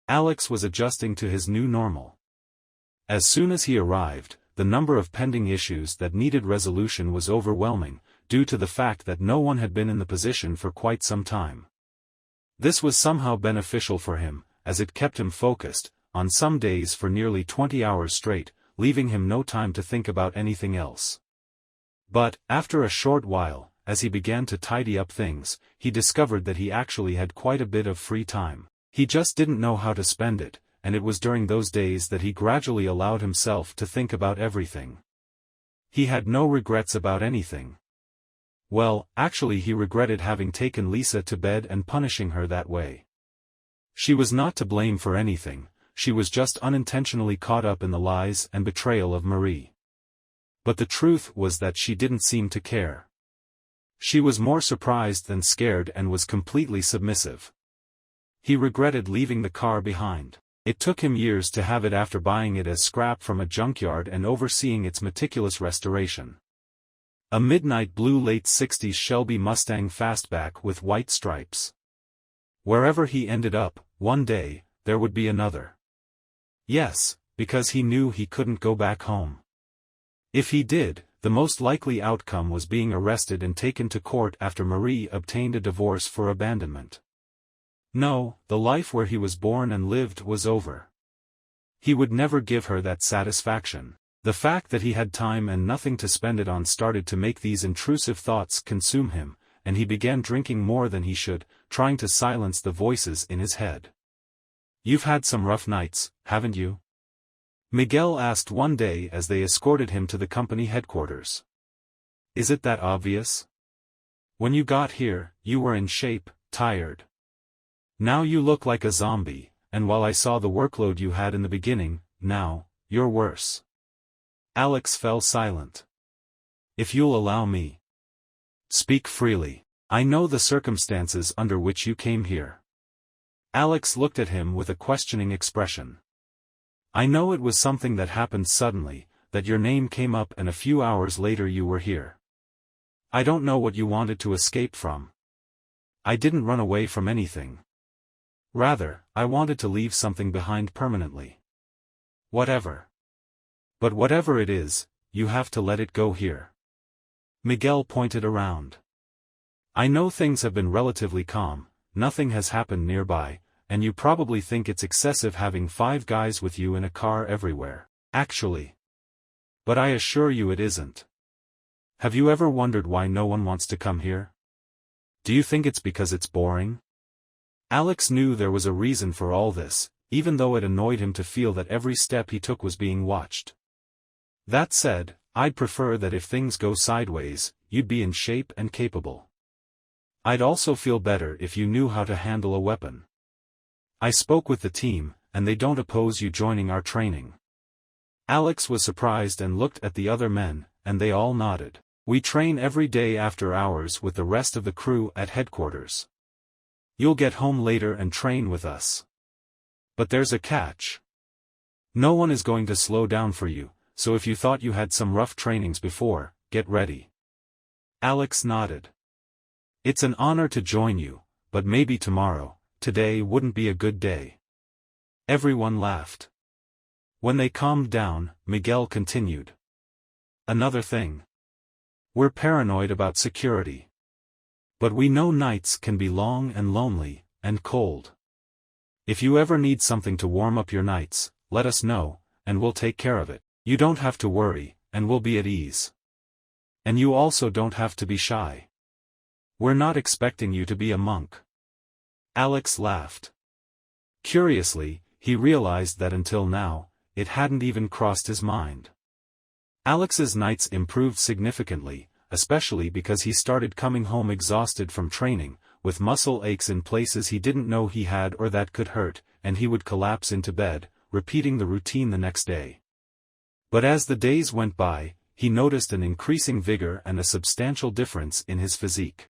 Alex was adjusting to his new normal. As soon as he arrived, the number of pending issues that needed resolution was overwhelming, due to the fact that no one had been in the position for quite some time. This was somehow beneficial for him, as it kept him focused, on some days for nearly 20 hours straight, leaving him no time to think about anything else. But, after a short while, as he began to tidy up things, he discovered that he actually had quite a bit of free time. He just didn't know how to spend it, and it was during those days that he gradually allowed himself to think about everything. He had no regrets about anything. Well, actually he regretted having taken Lisa to bed and punishing her that way. She was not to blame for anything, she was just unintentionally caught up in the lies and betrayal of Marie. But the truth was that she didn't seem to care. She was more surprised than scared and was completely submissive. He regretted leaving the car behind. It took him years to have it after buying it as scrap from a junkyard and overseeing its meticulous restoration. A midnight blue late 60s Shelby Mustang fastback with white stripes. Wherever he ended up, one day, there would be another. Yes, because he knew he couldn't go back home. If he did, the most likely outcome was being arrested and taken to court after Marie obtained a divorce for abandonment. No, the life where he was born and lived was over. He would never give her that satisfaction. The fact that he had time and nothing to spend it on started to make these intrusive thoughts consume him, and he began drinking more than he should, trying to silence the voices in his head. "You've had some rough nights, haven't you?" Miguel asked one day as they escorted him to the company headquarters. "Is it that obvious? When you got here, you were in shape, tired. Now you look like a zombie, and while I saw the workload you had in the beginning, now, you're worse." Alex fell silent. "If you'll allow me. Speak freely. I know the circumstances under which you came here." Alex looked at him with a questioning expression. "I know it was something that happened suddenly, that your name came up and a few hours later you were here. I don't know what you wanted to escape from. I didn't run away from anything. Rather, I wanted to leave something behind permanently. Whatever. But whatever it is, you have to let it go here." Miguel pointed around. "I know things have been relatively calm, nothing has happened nearby, and you probably think it's excessive having 5 guys with you in a car everywhere, actually. But I assure you it isn't. Have you ever wondered why no one wants to come here? Do you think it's because it's boring?" Alex knew there was a reason for all this, even though it annoyed him to feel that every step he took was being watched. "That said, I'd prefer that if things go sideways, you'd be in shape and capable. I'd also feel better if you knew how to handle a weapon. I spoke with the team, and they don't oppose you joining our training." Alex was surprised and looked at the other men, and they all nodded. "We train every day after hours with the rest of the crew at headquarters. You'll get home later and train with us. But there's a catch. No one is going to slow down for you, so if you thought you had some rough trainings before, get ready." Alex nodded. "It's an honor to join you, but maybe tomorrow. Today wouldn't be a good day." Everyone laughed. When they calmed down, Miguel continued. "Another thing. We're paranoid about security. But we know nights can be long and lonely, and cold. If you ever need something to warm up your nights, let us know, and we'll take care of it. You don't have to worry, and we'll be at ease. And you also don't have to be shy. We're not expecting you to be a monk." Alex laughed. Curiously, he realized that until now, it hadn't even crossed his mind. Alex's nights improved significantly, especially because he started coming home exhausted from training, with muscle aches in places he didn't know he had or that could hurt, and he would collapse into bed, repeating the routine the next day. But as the days went by, he noticed an increasing vigor and a substantial difference in his physique.